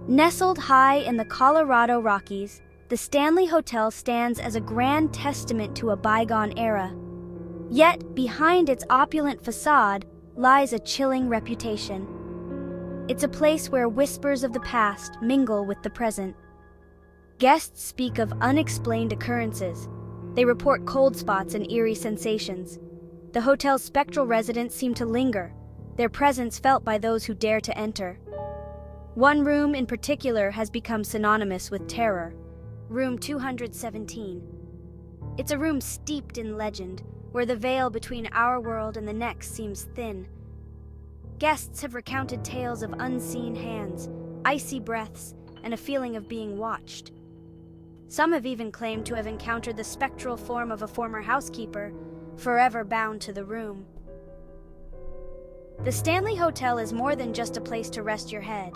Nestled high in the Colorado Rockies, the Stanley Hotel stands as a grand testament to a bygone era. Yet, behind its opulent facade lies a chilling reputation. It's a place where whispers of the past mingle with the present. Guests speak of unexplained occurrences. They report cold spots and eerie sensations. The hotel's spectral residents seem to linger, their presence felt by those who dare to enter. One room in particular has become synonymous with terror, room 217. It's a room steeped in legend, where the veil between our world and the next seems thin. Guests have recounted tales of unseen hands, icy breaths, and a feeling of being watched. Some have even claimed to have encountered the spectral form of a former housekeeper, forever bound to the room. The Stanley Hotel is more than just a place to rest your head.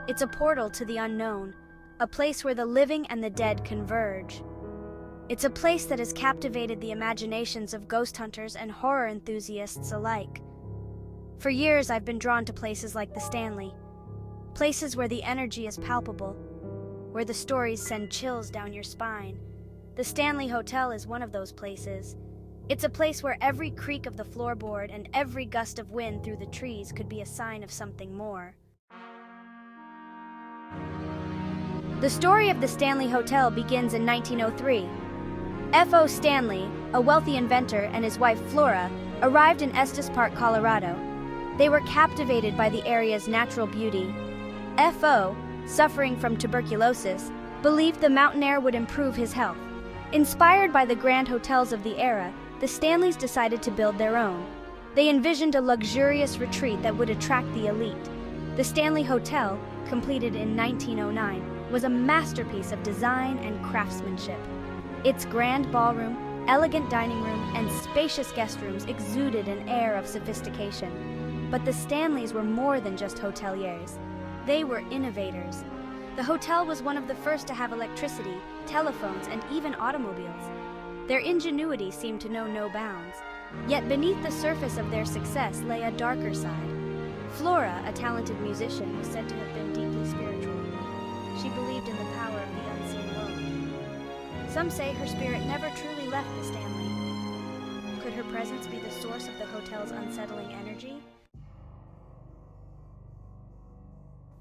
It's a portal to the unknown, a place where the living and the dead converge. It's a place that has captivated the imaginations of ghost hunters and horror enthusiasts alike. For years, I've been drawn to places like the Stanley, places where the energy is palpable, where the stories send chills down your spine. The Stanley Hotel is one of those places. It's a place where every creak of the floorboard and every gust of wind through the trees could be a sign of something more. The story of the Stanley Hotel begins in 1903. F.O. Stanley, a wealthy inventor, and his wife Flora arrived in Estes Park, Colorado. They were captivated by the area's natural beauty. F.O., suffering from tuberculosis, believed the mountain air would improve his health. Inspired by the grand hotels of the era, the Stanleys decided to build their own. They envisioned a luxurious retreat that would attract the elite. The Stanley Hotel, completed in 1909, was a masterpiece of design and craftsmanship. Its grand ballroom, elegant dining room, and spacious guest rooms exuded an air of sophistication. But the Stanleys were more than just hoteliers. They were innovators. The hotel was one of the first to have electricity, telephones, and even automobiles. Their ingenuity seemed to know no bounds. Yet beneath the surface of their success lay a darker side. Flora, a talented musician, was said to have been deeply spiritual. She believed in the power of the unseen world. Some say her spirit never truly left the Stanley. Could her presence be the source of the hotel's unsettling energy?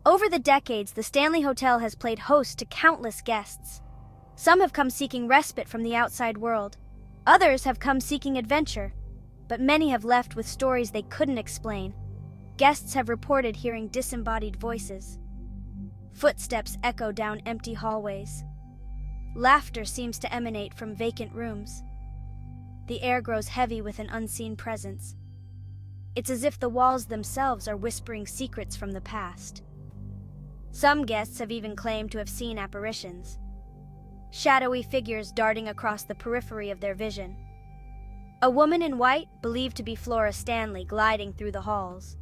Over the decades, the Stanley Hotel has played host to countless guests. Some have come seeking respite from the outside world. Others have come seeking adventure. But many have left with stories they couldn't explain. Guests have reported hearing disembodied voices. Footsteps echo down empty hallways. Laughter seems to emanate from vacant rooms. The air grows heavy with an unseen presence. It's as if the walls themselves are whispering secrets from the past. Some guests have even claimed to have seen apparitions, shadowy figures darting across the periphery of their vision. A woman in white, believed to be Flora Stanley, gliding through the halls.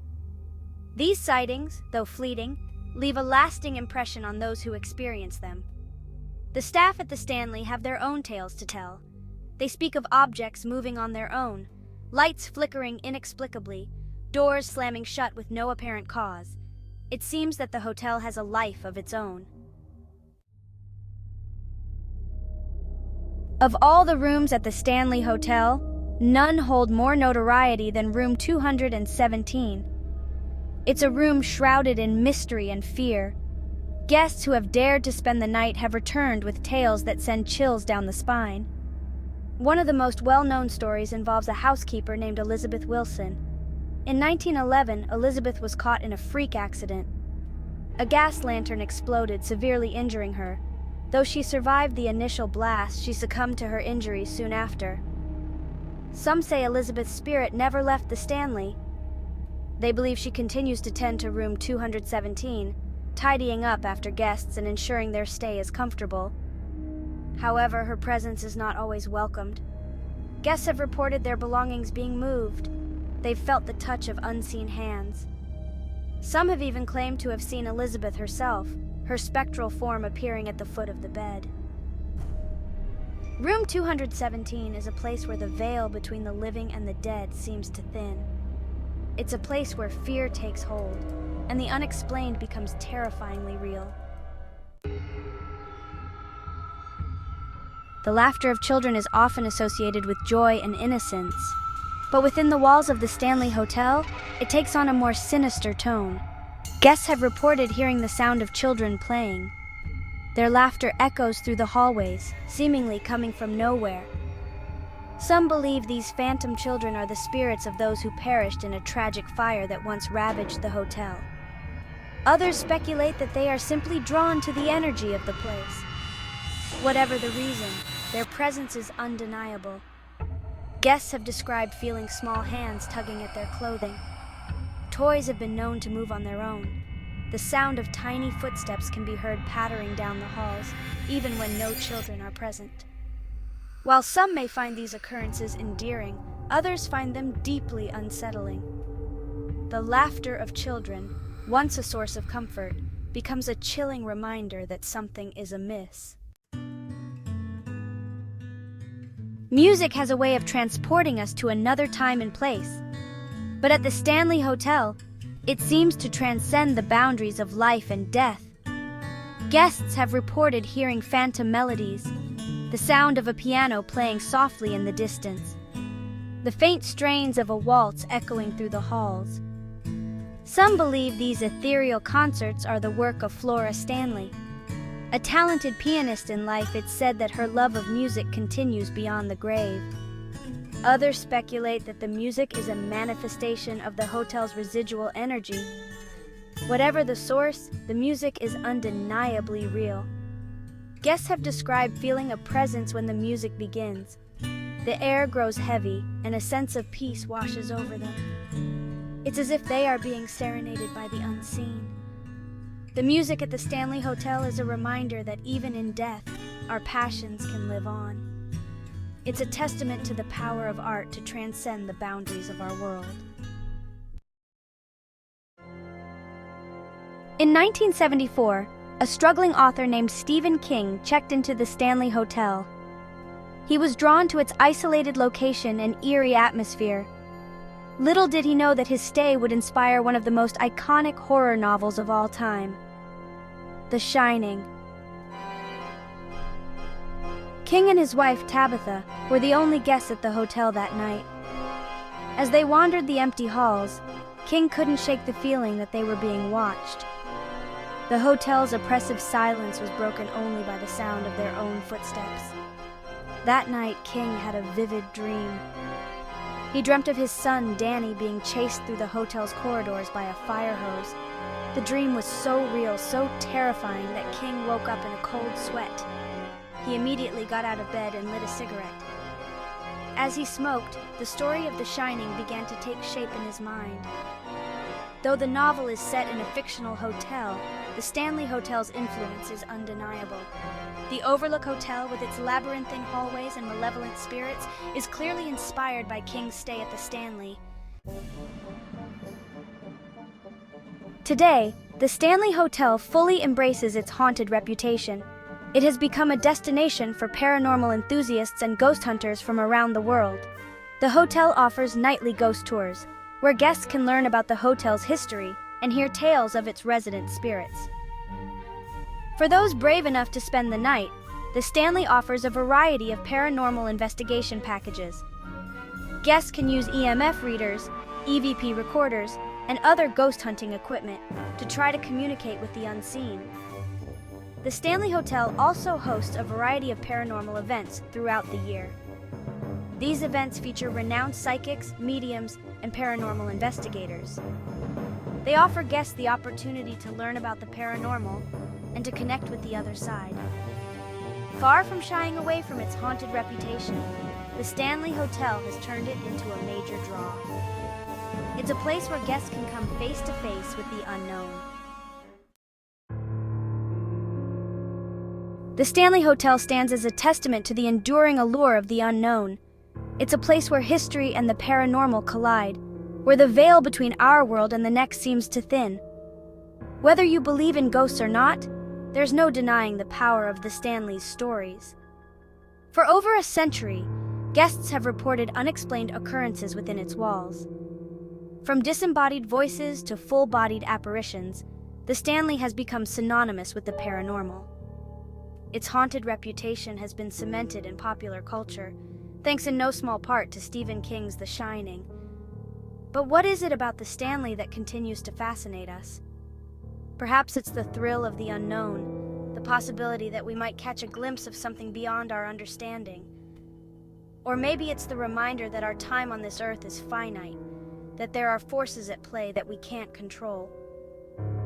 These sightings, though fleeting, leave a lasting impression on those who experience them. The staff at the Stanley have their own tales to tell. They speak of objects moving on their own, lights flickering inexplicably, doors slamming shut with no apparent cause. It seems that the hotel has a life of its own. Of all the rooms at the Stanley Hotel, none hold more notoriety than room 217. It's a room shrouded in mystery and fear. Guests who have dared to spend the night have returned with tales that send chills down the spine. One of the most well-known stories involves a housekeeper named Elizabeth Wilson. In 1911, Elizabeth was caught in a freak accident. A gas lantern exploded, severely injuring her. Though she survived the initial blast, she succumbed to her injuries soon after. Some say Elizabeth's spirit never left the Stanley. They believe she continues to tend to room 217, tidying up after guests and ensuring their stay is comfortable. However, her presence is not always welcomed. Guests have reported their belongings being moved. They've felt the touch of unseen hands. Some have even claimed to have seen Elizabeth herself, her spectral form appearing at the foot of the bed. Room 217 is a place where the veil between the living and the dead seems to thin. It's a place where fear takes hold, and the unexplained becomes terrifyingly real. The laughter of children is often associated with joy and innocence. But within the walls of the Stanley Hotel, it takes on a more sinister tone. Guests have reported hearing the sound of children playing. Their laughter echoes through the hallways, seemingly coming from nowhere. Some believe these phantom children are the spirits of those who perished in a tragic fire that once ravaged the hotel. Others speculate that they are simply drawn to the energy of the place. Whatever the reason, their presence is undeniable. Guests have described feeling small hands tugging at their clothing. Toys have been known to move on their own. The sound of tiny footsteps can be heard pattering down the halls, even when no children are present. While some may find these occurrences endearing, others find them deeply unsettling. The laughter of children, once a source of comfort, becomes a chilling reminder that something is amiss. Music has a way of transporting us to another time and place. But at the Stanley Hotel, it seems to transcend the boundaries of life and death. Guests have reported hearing phantom melodies, the sound of a piano playing softly in the distance, the faint strains of a waltz echoing through the halls. Some believe these ethereal concerts are the work of Flora Stanley. A talented pianist in life, it's said that her love of music continues beyond the grave. Others speculate that the music is a manifestation of the hotel's residual energy. Whatever the source, the music is undeniably real. Guests have described feeling a presence when the music begins. The air grows heavy, and a sense of peace washes over them. It's as if they are being serenaded by the unseen. The music at the Stanley Hotel is a reminder that even in death, our passions can live on. It's a testament to the power of art to transcend the boundaries of our world. In 1974, a struggling author named Stephen King checked into the Stanley Hotel. He was drawn to its isolated location and eerie atmosphere. Little did he know that his stay would inspire one of the most iconic horror novels of all time, The Shining. King and his wife, Tabitha, were the only guests at the hotel that night. As they wandered the empty halls, King couldn't shake the feeling that they were being watched. The hotel's oppressive silence was broken only by the sound of their own footsteps. That night, King had a vivid dream. He dreamt of his son, Danny, being chased through the hotel's corridors by a fire hose. The dream was so real, so terrifying, that King woke up in a cold sweat. He immediately got out of bed and lit a cigarette. As he smoked, the story of The Shining began to take shape in his mind. Though the novel is set in a fictional hotel, the Stanley Hotel's influence is undeniable. The Overlook Hotel, with its labyrinthine hallways and malevolent spirits, is clearly inspired by King's stay at the Stanley. Today, the Stanley Hotel fully embraces its haunted reputation. It has become a destination for paranormal enthusiasts and ghost hunters from around the world. The hotel offers nightly ghost tours, where guests can learn about the hotel's history and hear tales of its resident spirits. For those brave enough to spend the night, the Stanley offers a variety of paranormal investigation packages. Guests can use EMF readers, EVP recorders, and other ghost hunting equipment to try to communicate with the unseen. The Stanley Hotel also hosts a variety of paranormal events throughout the year. These events feature renowned psychics, mediums, and paranormal investigators. They offer guests the opportunity to learn about the paranormal and to connect with the other side. Far from shying away from its haunted reputation, the Stanley Hotel has turned it into a major draw. It's a place where guests can come face to face with the unknown. The Stanley Hotel stands as a testament to the enduring allure of the unknown. It's a place where history and the paranormal collide, where the veil between our world and the next seems to thin. Whether you believe in ghosts or not, there's no denying the power of the Stanley's stories. For over a century, guests have reported unexplained occurrences within its walls. From disembodied voices to full-bodied apparitions, the Stanley has become synonymous with the paranormal. Its haunted reputation has been cemented in popular culture, thanks in no small part to Stephen King's The Shining. But what is it about the Stanley that continues to fascinate us? Perhaps it's the thrill of the unknown, the possibility that we might catch a glimpse of something beyond our understanding. Or maybe it's the reminder that our time on this earth is finite, that there are forces at play that we can't control.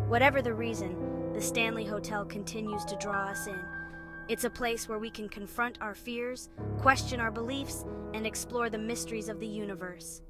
Whatever the reason, the Stanley Hotel continues to draw us in. It's a place where we can confront our fears, question our beliefs, and explore the mysteries of the universe.